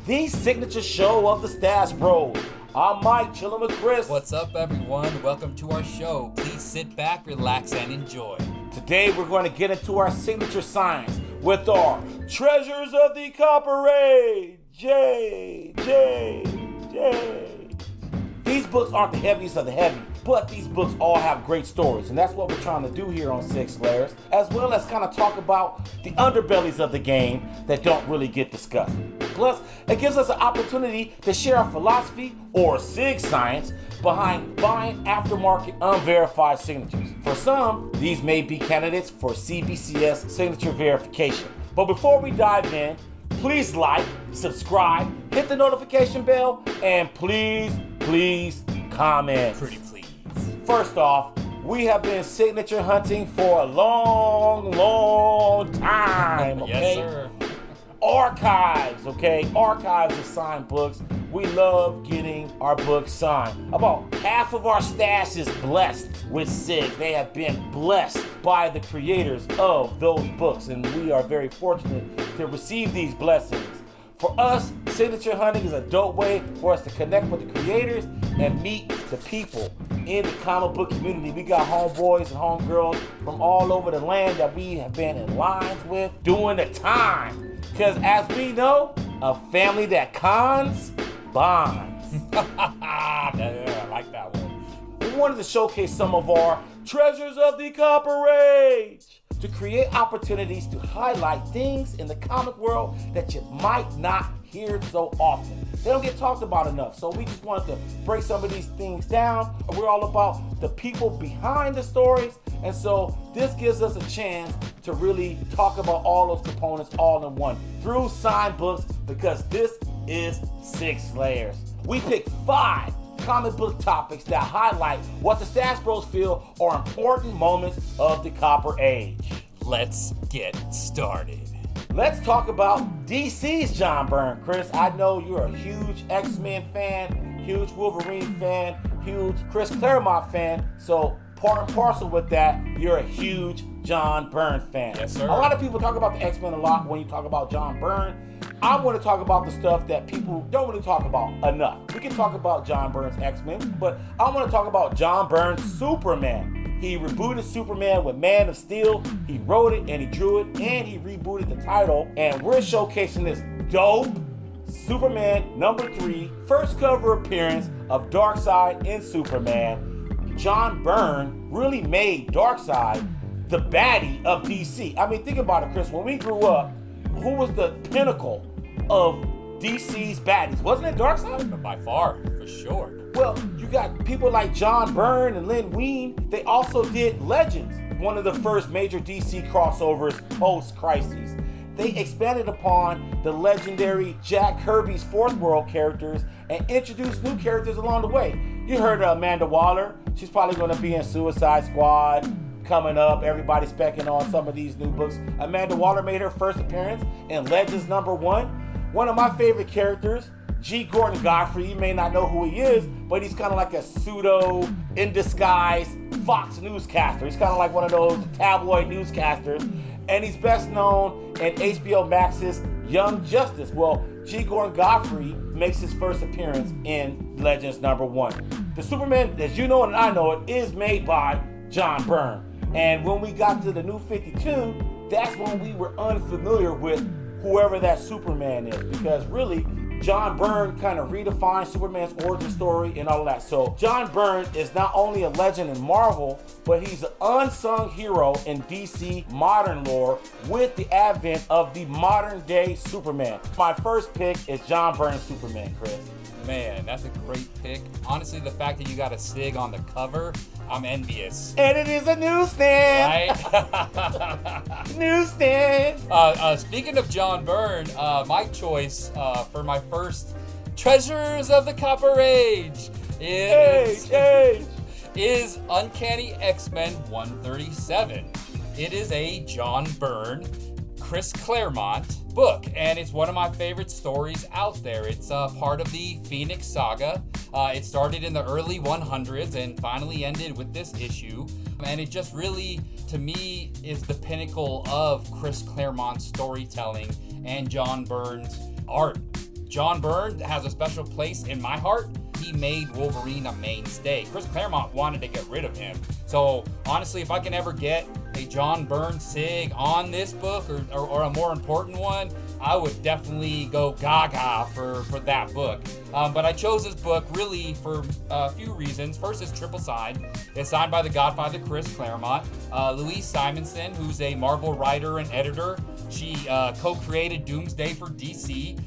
the signature show of the Stash Bros. I'm Mike, chilling with Chris. What's up, everyone? Welcome to our show. Please sit back, relax, and enjoy. Today we're going to get into our signature science with our Treasures of the Copper Age. These books aren't the heaviest of the heavy, but these books all have great stories, and that's what we're trying to do here on Six Layers, as well as kind of talk about the underbellies of the game that don't really get discussed. Plus, it gives us an opportunity to share our philosophy, or Sig Science, behind buying aftermarket unverified signatures. For some, these may be candidates for CBCS signature verification. But before we dive in, please like, subscribe, hit the notification bell, and please comment. Pretty please. First off, we have been signature hunting for a long time, okay? Yes, sir. Archives of signed books. We love getting our books signed. About half of our stash is blessed with SIG. They have been blessed by the creators of those books, and we are very fortunate to receive these blessings. For us, signature hunting is a dope way for us to connect with the creators and meet the people in the comic book community. We got homeboys and homegirls from all over the land that we have been in lines with doing the time. Because as we know, a family that cons, bonds. Yeah, I like that one. We wanted to showcase some of our Treasures of the Copper Age to create opportunities to highlight things in the comic world that you might not hear so often. They don't get talked about enough, so we just wanted to break some of these things down. We're all about the people behind the stories, and so this gives us a chance to really talk about all those components all in one through signed books, because this is Six Layers. We picked 5 comic book topics that highlight what the Stash Bros feel are important moments of the Copper Age. Let's get started. Let's talk about DC's John Byrne. Chris, I know you're a huge X-Men fan, huge Wolverine fan, huge Chris Claremont fan, so part and parcel with that, you're a huge John Byrne fan. Yes, sir. A lot of people talk about the X-Men a lot when you talk about John Byrne. I want to talk about the stuff that people don't really talk about enough. We can talk about John Byrne's X-Men, but I want to talk about John Byrne's Superman. He rebooted Superman with Man of Steel. He wrote it and he drew it and he rebooted the title. And we're showcasing this dope Superman #3 first cover appearance of Darkseid in Superman. John Byrne really made Darkseid the baddie of DC. I mean, think about it, Chris. When we grew up, who was the pinnacle of DC's baddies? Wasn't it Darkseid? By far, for sure. Well, you got people like John Byrne and Len Wein. They also did Legends, one of the first major DC crossovers post-Crisis. They expanded upon the legendary Jack Kirby's Fourth World characters and introduced new characters along the way. You heard of Amanda Waller. She's probably going to be in Suicide Squad coming up. Everybody's specking on some of these new books. Amanda Waller made her first appearance in Legends #1. One of my favorite characters, G. Gordon Godfrey. You may not know who he is, but he's kind of like a pseudo, in disguise Fox newscaster. He's kind of like one of those tabloid newscasters, and he's best known in HBO Max's Young Justice. Well, G. Gordon Godfrey makes his first appearance in Legends #1. The Superman, as you know and I know it, is made by John Byrne. And when we got to the New 52, that's when we were unfamiliar with whoever that Superman is, because really, John Byrne kind of redefined Superman's origin story and all of that. So John Byrne is not only a legend in Marvel, but he's an unsung hero in DC modern lore with the advent of the modern day Superman. My first pick is John Byrne's Superman, Chris. Man, that's a great pick. Honestly, the fact that you got a Sig on the cover, I'm envious. And it is a newsstand. Right? Newsstand. Speaking of John Byrne, my choice for my first Treasures of the Copper Age is Uncanny X-Men 137. It is a John Byrne, Chris Claremont book, and it's one of my favorite stories out there. It's part of the Phoenix Saga. It started in the early 100s and finally ended with this issue, and it just really, to me, is the pinnacle of Chris Claremont's storytelling and John Byrne's art. John Byrne has a special place in my heart. He made Wolverine a mainstay. Chris Claremont wanted to get rid of him. So honestly, if I can ever get a John Byrne Sig on this book or a more important one, I would definitely go gaga for that book. But I chose this book really for a few reasons. First, it's triple signed. It's signed by the Godfather Chris Claremont. Louise Simonson, who's a Marvel writer and editor. She co-created Doomsday for DC,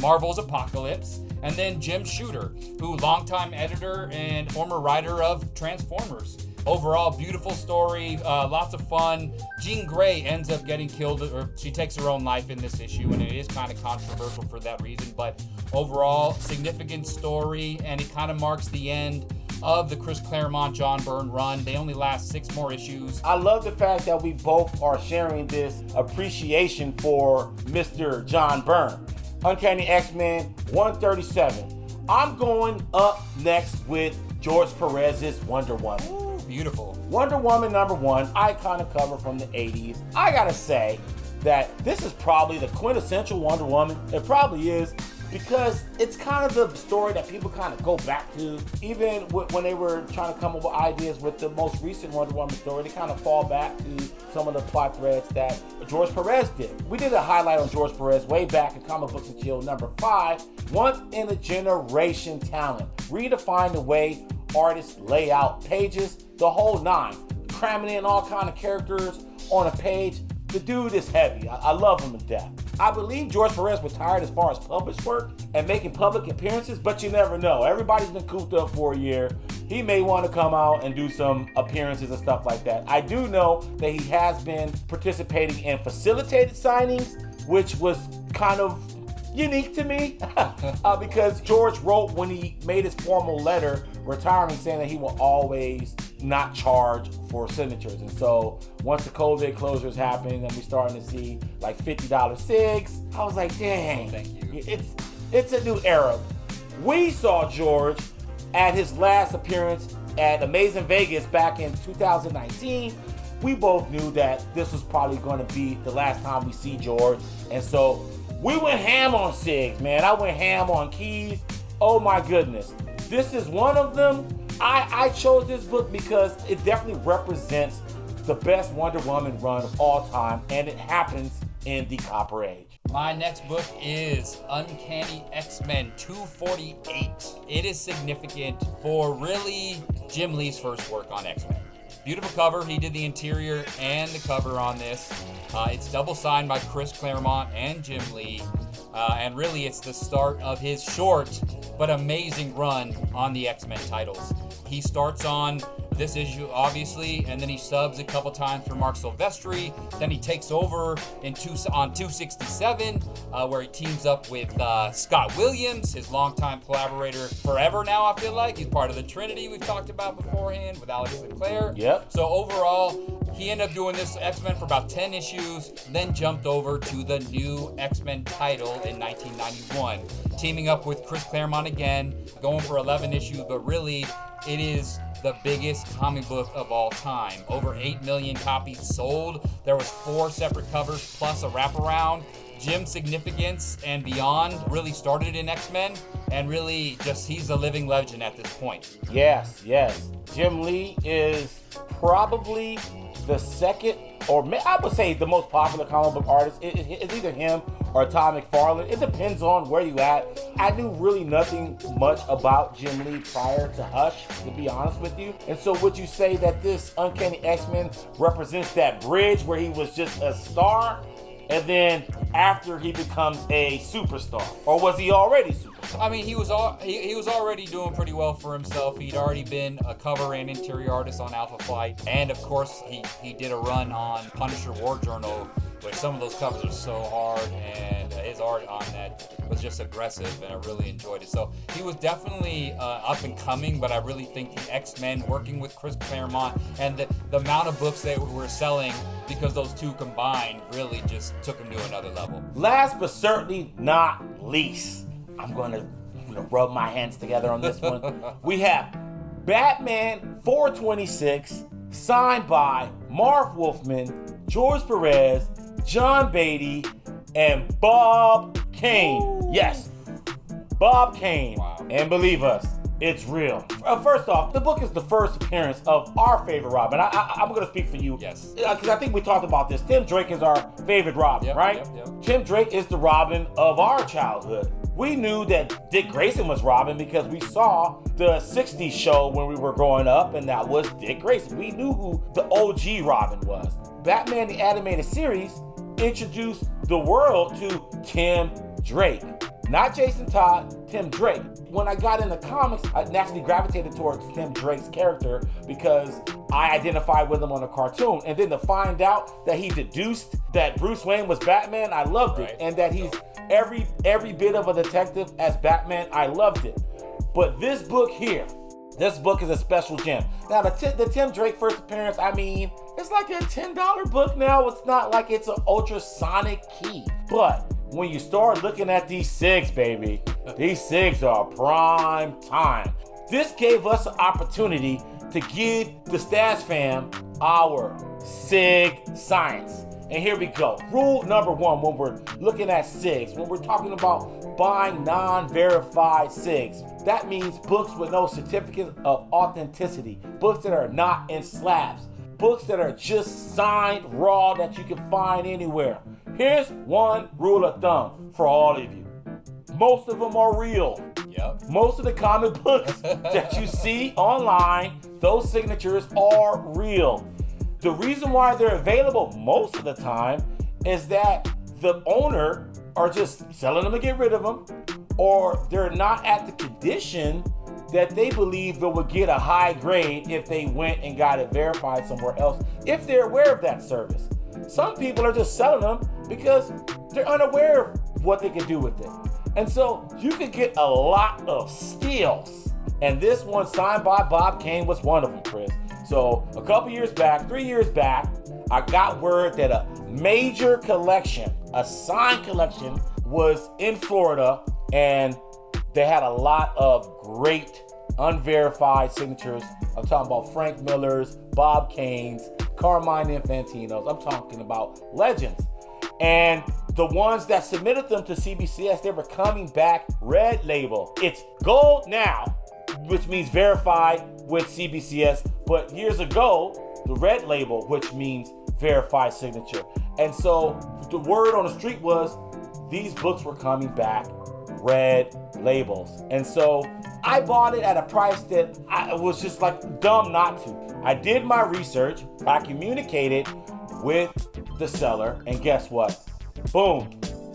Marvel's Apocalypse. And then Jim Shooter, who longtime editor and former writer of Transformers. Overall, beautiful story, lots of fun. Jean Grey ends up getting killed, or she takes her own life in this issue, and it is kind of controversial for that reason. But overall, significant story, and it kind of marks the end of the Chris Claremont, John Byrne run. They only last 6 more issues. I love the fact that we both are sharing this appreciation for Mr. John Byrne. Uncanny X-Men 137. I'm going up next with George Perez's Wonder Woman. Ooh, beautiful. Wonder Woman #1, icon of cover from the 80s. I gotta say that this is probably the quintessential Wonder Woman. It probably is, because it's kind of the story that people kind of go back to. Even when they were trying to come up with ideas with the most recent Wonder Woman story, they kind of fall back to some of the plot threads that George Perez did. We did a highlight on George Perez way back in Comic Books and Chill #5, once in a generation talent. Redefine the way artists lay out pages, the whole 9. Cramming in all kind of characters on a page. The dude is heavy. I love him to death. I believe George Perez retired as far as published work and making public appearances, but you never know. Everybody's been cooped up for a year. He may want to come out and do some appearances and stuff like that. I do know that he has been participating in facilitated signings, which was kind of unique to me because George wrote when he made his formal letter retiring, saying that he will always not charge for signatures. And so once the COVID closures happened and we starting to see like $50 SIGs, I was like, dang, thank you. It's a new era. We saw George at his last appearance at Amazing Vegas back in 2019. We both knew that this was probably going to be the last time we see George. And so we went ham on SIGs, man. I went ham on keys. Oh my goodness. This is one of them. I chose this book because it definitely represents the best Wonder Woman run of all time, and it happens in the Copper Age. My next book is Uncanny X-Men 248. It is significant for really Jim Lee's first work on X-Men. Beautiful cover. He did the interior and the cover on this. It's double signed by Chris Claremont and Jim Lee. And really it's the start of his short but amazing run on the X-Men titles. He starts on this issue, obviously, and then he subs a couple times for Mark Silvestri. Then he takes over on 267, where he teams up with Scott Williams, his longtime collaborator forever now, I feel like. He's part of the Trinity we've talked about beforehand with Alex Leclerc. Yep. So overall, he ended up doing this X-Men for about 10 issues, then jumped over to the new X-Men title in 1991, teaming up with Chris Claremont again, going for 11 issues, but really, it is the biggest comic book of all time. Over 8 million copies sold. There was 4 separate covers plus a wraparound. Jim's significance and beyond really started in X-Men, and really just he's a living legend at this point. Yes. Jim Lee is probably the second, or I would say the most popular comic book artist. It's either him or Todd McFarlane. It depends on where you at. I knew really nothing much about Jim Lee prior to Hush, to be honest with you. And so would you say that this Uncanny X-Men represents that bridge where he was just a star, and then after he becomes a superstar? Or was he already superstar? I mean, he was already doing pretty well for himself. He'd already been a cover and interior artist on Alpha Flight, and of course he did a run on Punisher War Journal, where some of those covers are so hard, and his art on that was just aggressive, and I really enjoyed it. So he was definitely up and coming, but I really think the X-Men, working with Chris Claremont, and the amount of books they were selling, because those two combined really just took him to another level. Last but certainly not least, I'm going to rub my hands together on this one. We have Batman 426, signed by Marv Wolfman, George Perez, John Beatty, and Bob Kane. Yes, Bob Kane. Wow. And believe us, it's real. First off, the book is the first appearance of our favorite Robin. I'm going to speak for you. Yes. Because I think we talked about this. Tim Drake is our favorite Robin, right? Yep. Tim Drake is the Robin of our childhood. We knew that Dick Grayson was Robin because we saw the 60s show when we were growing up, and that was Dick Grayson. We knew who the OG Robin was. Batman the Animated Series introduced the world to Tim Drake. Not Jason Todd, Tim Drake. When I got into comics, I naturally gravitated towards Tim Drake's character because I identified with him on a cartoon. And then to find out that he deduced that Bruce Wayne was Batman, I loved it. And that he's every bit of a detective as Batman, I loved it. But this book here, this book is a special gem. Now, the Tim Drake first appearance, I mean, it's like a $10 book now. It's not like it's an ultrasonic key. But when you start looking at these SIGs, baby, these SIGs are prime time. This gave us an opportunity to give the Stas fam our Sig Science. And here we go. Rule number one when we're looking at SIGs, when we're talking about buying non-verified SIGs, that means books with no certificate of authenticity, books that are not in slabs, books that are just signed raw that you can find anywhere. Here's one rule of thumb for all of you. Most of them are real. Yep. Most of the comic books that you see online, those signatures are real. The reason why they're available most of the time is that the owner are just selling them to get rid of them, or they're not at the condition that they believe they would get a high grade if they went and got it verified somewhere else, if they're aware of that service. Some people are just selling them because they're unaware of what they can do with it. And so you could get a lot of steals. And this one signed by Bob Kane was one of them, Chris. So a couple years back, 3 years back, I got word that a major collection, a signed collection, was in Florida, and they had a lot of great unverified signatures. I'm talking about Frank Miller's, Bob Kane's, Carmine Infantino's. I'm talking about legends. And the ones that submitted them to CBCS, they were coming back red label. It's gold now, which means verified with CBCS. But years ago, the red label, which means verified signature. And so the word on the street was these books were coming back red labels. And so I bought it at a price that I was just like dumb not to. I did my research. I communicated with the seller, and guess what? Boom.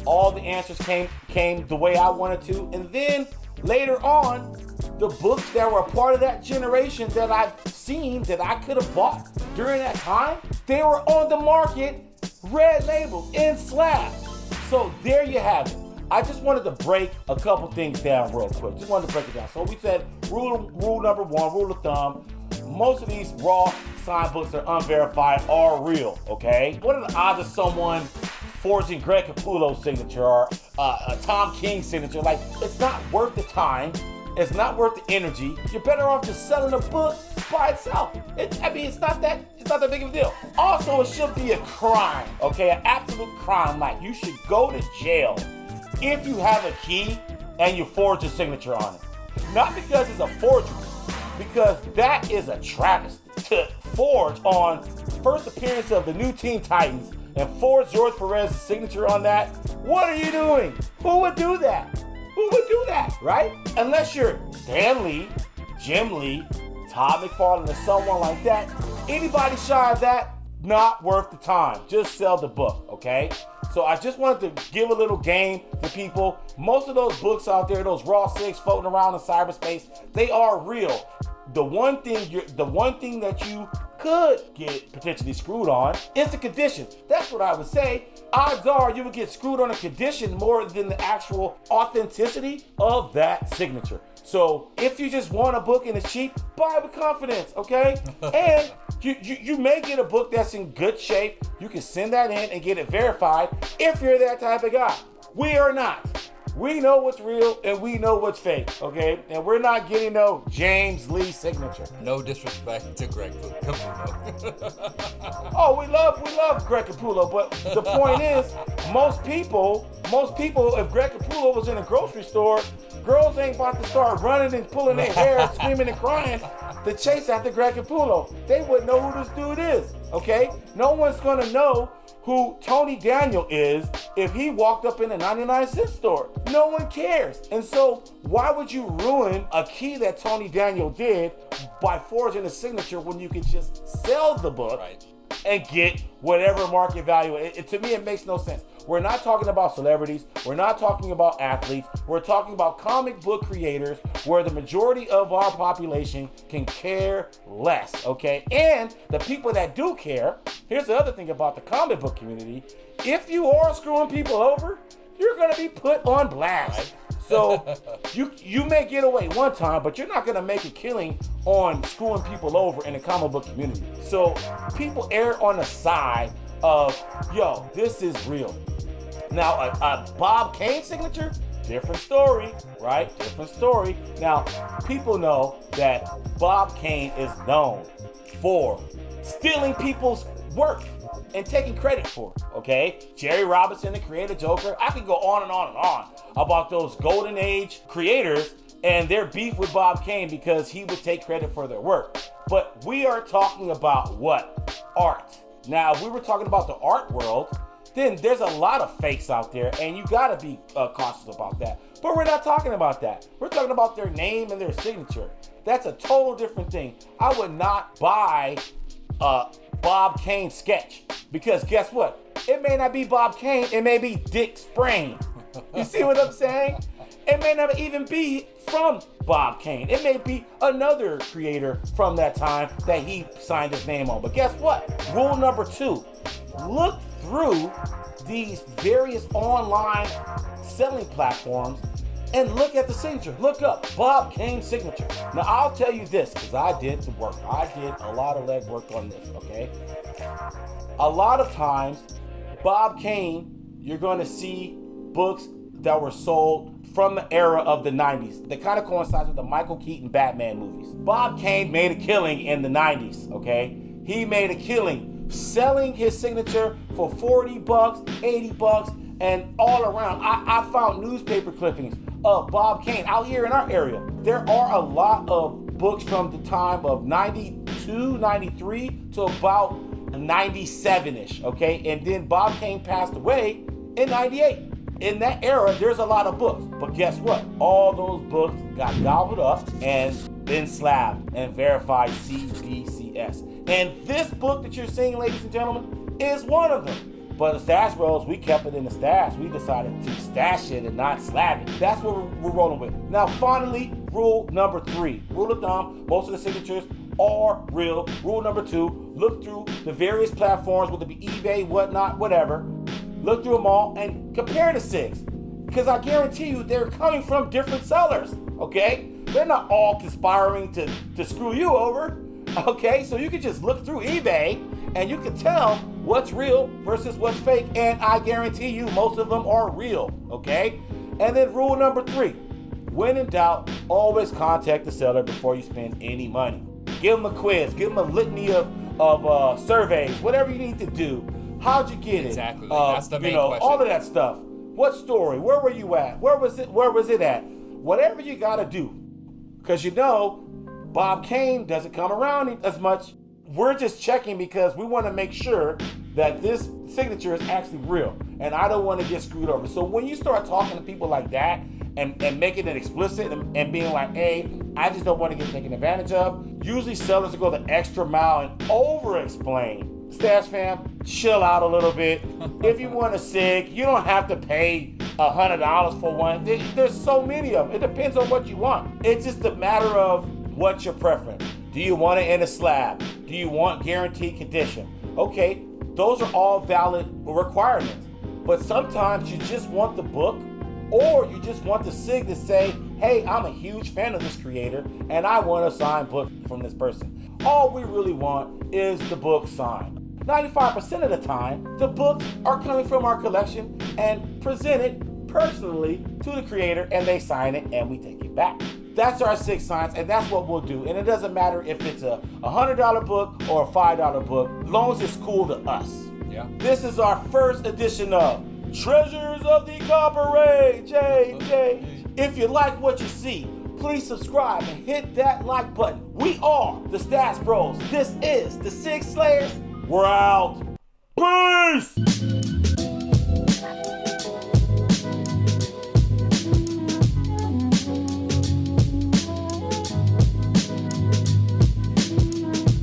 All the answers came the way I wanted to. And then later on, the books that were a part of that generation that I've seen that I could have bought during that time, they were on the market, red labels in slabs. So there you have it. I just wanted to break a couple things down real quick. Just wanted to break it down. So we said rule number one, rule of thumb, most of these raw signed books that are unverified are real, okay? What are the odds of someone forging Greg Capullo's signature or a Tom King signature? Like, it's not worth the time. It's not worth the energy. You're better off just selling a book by itself. It's not that big of a deal. Also, it should be a crime, okay? An absolute crime. Like, you should go to jail if you have a key and you forge a signature on it. Not because it's a forgery, because that is a travesty. To forge on first appearance of the new Teen Titans and forge George Perez's signature on that, what are you doing? Who would do that? Who would do that, right? Unless you're Stan Lee, Jim Lee, Todd McFarlane, or someone like that. Anybody shy of that, not worth the time. Just sell the book, okay? So I just wanted to give a little game to people. Most of those books out there, those raw SIGs floating around in cyberspace, they are real. The one thing that you could get potentially screwed on is the condition. That's what I would say. Odds are you would get screwed on a condition more than the actual authenticity of that signature. So if you just want a book and it's cheap, buy with confidence, okay? And you may get a book that's in good shape. You can send that in and get it verified if you're that type of guy. We are not. We know what's real and we know what's fake, okay? And we're not getting no James Lee signature. No disrespect to Greg Capullo. Oh, we love Greg Capullo, but the point is, most people, if Greg Capullo was in a grocery store, girls ain't about to start running and pulling their hair, screaming and crying to chase after Greg Capullo. They wouldn't know who this dude is, okay? No one's gonna know who Tony Daniel is if he walked up in a 99-cent store. No one cares. And so why would you ruin a key that Tony Daniel did by forging a signature when you could just sell the book and get whatever market value? To me, it makes no sense. We're not talking about celebrities. We're not talking about athletes. We're talking about comic book creators where the majority of our population can care less, okay? And the people that do care, here's the other thing about the comic book community. If you are screwing people over, you're gonna be put on blast. So you may get away one time, but you're not gonna make a killing on screwing people over in the comic book community. So people err on the side of, yo, this is real. Now, a Bob Kane signature, different story, right? Different story. Now, people know that Bob Kane is known for stealing people's work and taking credit for it, okay? Jerry Robinson, the creator Joker. I could go on and on and on about those golden age creators and their beef with Bob Kane because he would take credit for their work. But we are talking about what? Art. Now, if we were talking about the art world, then there's a lot of fakes out there, and you gotta be cautious about that. But we're not talking about that. We're talking about their name and their signature. That's a total different thing. I would not buy a Bob Kane sketch because guess what? It may not be Bob Kane, it may be Dick Sprain. You see what I'm saying? It may not even be from Bob Kane. It may be another creator from that time that he signed his name on. But guess what? Rule number 2, look through these various online selling platforms and look at the signature. Look up Bob Kane signature. Now, I'll tell you this, because I did the work. I did a lot of legwork on this, okay? A lot of times, Bob Kane, you're going to see books that were sold from the era of the 90s. That kind of coincides with the Michael Keaton Batman movies. Bob Kane made a killing in the 90s, okay? He made a killing selling his signature for $40, $80, and all around. I found newspaper clippings of Bob Kane out here in our area. There are a lot of books from the time of 92, 93 to about 97-ish, okay? And then Bob Kane passed away in 98. In that era, there's a lot of books. But guess what? All those books got gobbled up and been slabbed and verified CBCS. And this book that you're seeing, ladies and gentlemen, is one of them. But the stash rolls, we kept it in the stash. We decided to stash it and not slab it. That's what we're rolling with. Now, finally, rule number 3. Rule of thumb, most of the signatures are real. Rule number 2, look through the various platforms, whether it be eBay, whatnot, whatever. Look through them all and compare the SIGs. Because I guarantee you, they're coming from different sellers, okay? They're not all conspiring to screw you over, okay? So you can just look through eBay and you can tell what's real versus what's fake. And I guarantee you, most of them are real, okay? And then rule number 3, when in doubt, always contact the seller before you spend any money. Give them a quiz, give them a litany of surveys, whatever you need to do. How'd you get it? Exactly. That's the main question. All of that stuff. What story? Where were you at? Where was it at? Whatever you gotta do. Because Bob Kane doesn't come around as much. We're just checking because we want to make sure that this signature is actually real. And I don't want to get screwed over. So when you start talking to people like that and making it explicit and being like, hey, I just don't want to get taken advantage of, usually sellers will go the extra mile and over-explain. Stash fam, chill out a little bit. If you want a SIG, you don't have to pay $100 for one. There's so many of them. It depends on what you want. It's just a matter of what's your preference. Do you want it in a slab? Do you want guaranteed condition? Okay, those are all valid requirements. But sometimes you just want the book, or you just want the SIG to say, hey, I'm a huge fan of this creator and I want a signed book from this person. All we really want is the book signed. 95% of the time, the books are coming from our collection and presented personally to the creator, and they sign it, and we take it back. That's our Sig Science, and that's what we'll do. And it doesn't matter if it's a $100 book or a $5 book, as long as it's cool to us. Yeah. This is our first edition of Treasures of the Copper Age. If you like what you see, please subscribe and hit that like button. We are the Stats Bros. This is the Sig Slayers. We're out. Peace!